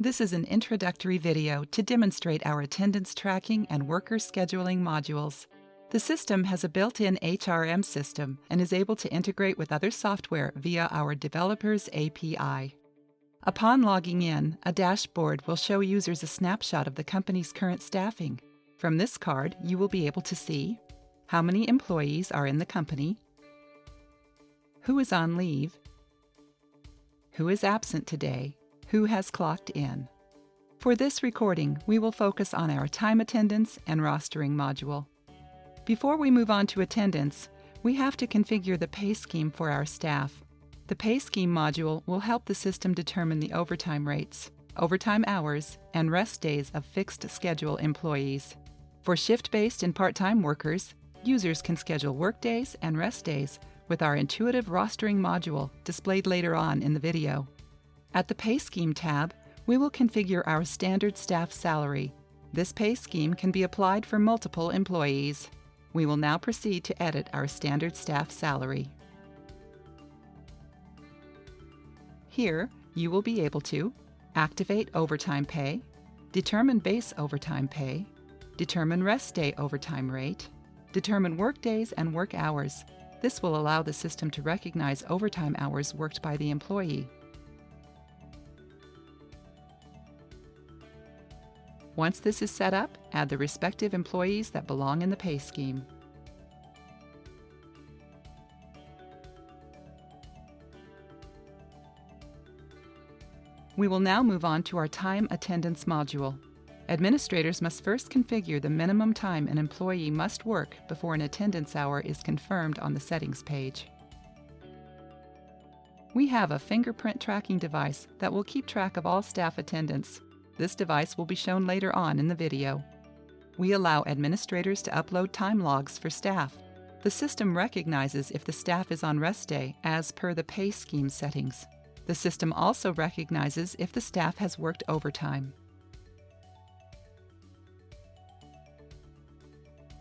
This is an introductory video to demonstrate our attendance tracking and worker scheduling modules. The system has a built-in HRM system and is able to integrate with other software via our developer's API. Upon logging in, a dashboard will show users a snapshot of the company's current staffing. From this card, you will be able to see how many employees are in the company, who is on leave, who is absent today, who has clocked in. For this recording, we will focus on our time attendance and rostering module. Before we move on to attendance, we have to configure the pay scheme for our staff. The pay scheme module will help the system determine the overtime rates, overtime hours, and rest days of fixed schedule employees. For shift-based and part-time workers, users can schedule work days and rest days with our intuitive rostering module displayed later on in the video. At the Pay Scheme tab, we will configure our standard staff salary. This pay scheme can be applied for multiple employees. We will now proceed to edit our standard staff salary. Here, you will be able to activate overtime pay, determine base overtime pay, determine rest day overtime rate, determine work days and work hours. This will allow the system to recognize overtime hours worked by the employee. Once this is set up, add the respective employees that belong in the pay scheme. We will now move on to our time attendance module. Administrators must first configure the minimum time an employee must work before an attendance hour is confirmed on the settings page. We have a fingerprint tracking device that will keep track of all staff attendance. This device will be shown later on in the video. We allow administrators to upload time logs for staff. The system recognizes if the staff is on rest day as per the pay scheme settings. The system also recognizes if the staff has worked overtime.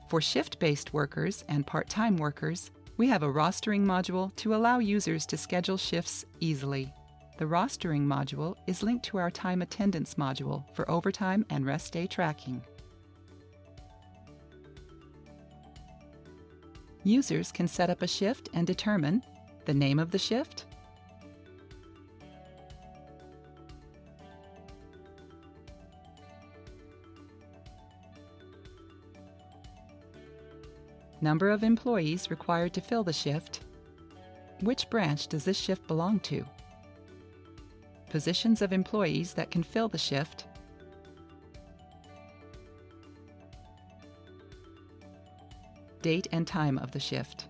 For shift-based workers and part-time workers, we have a rostering module to allow users to schedule shifts easily. The rostering module is linked to our time attendance module for overtime and rest day tracking. Users can set up a shift and determine the name of the shift, number of employees required to fill the shift, which branch does this shift belong to, positions of employees that can fill the shift, date and time of the shift.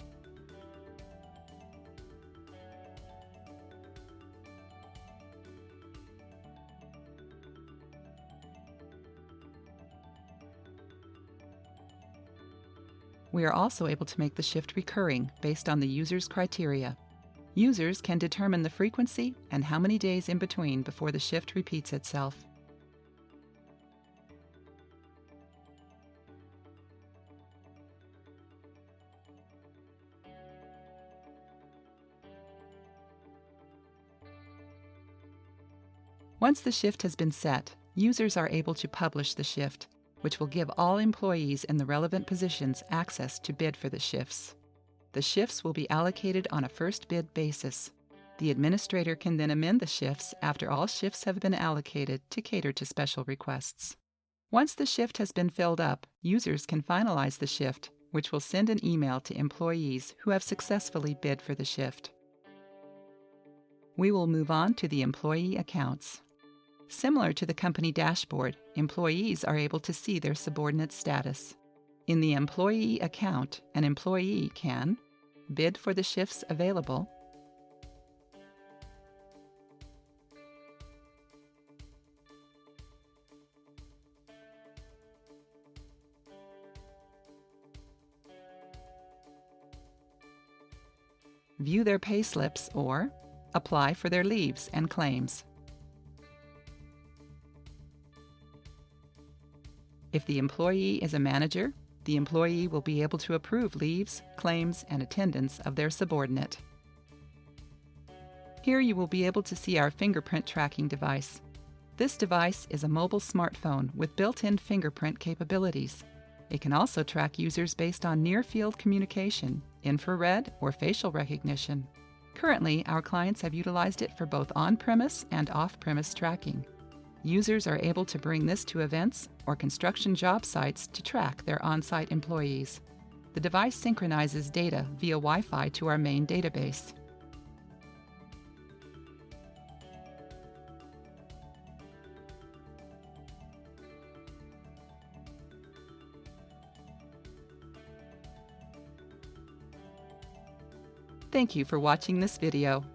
We are also able to make the shift recurring based on the user's criteria. Users can determine the frequency and how many days in between before the shift repeats itself. Once the shift has been set, users are able to publish the shift, which will give all employees in the relevant positions access to bid for the shifts. The shifts will be allocated on a first bid basis. The administrator can then amend the shifts after all shifts have been allocated to cater to special requests. Once the shift has been filled up, users can finalize the shift, which will send an email to employees who have successfully bid for the shift. We will move on to the employee accounts. Similar to the company dashboard, employees are able to see their subordinate status. In the employee account, an employee can bid for the shifts available, view their pay slips, or apply for their leaves and claims. If the employee is a manager, the employee will be able to approve leaves, claims, and attendance of their subordinate. Here you will be able to see our fingerprint tracking device. This device is a mobile smartphone with built-in fingerprint capabilities. It can also track users based on near-field communication, infrared, or facial recognition. Currently, our clients have utilized it for both on-premise and off-premise tracking. Users are able to bring this to events or construction job sites to track their on-site employees. The device synchronizes data via Wi-Fi to our main database. Thank you for watching this video.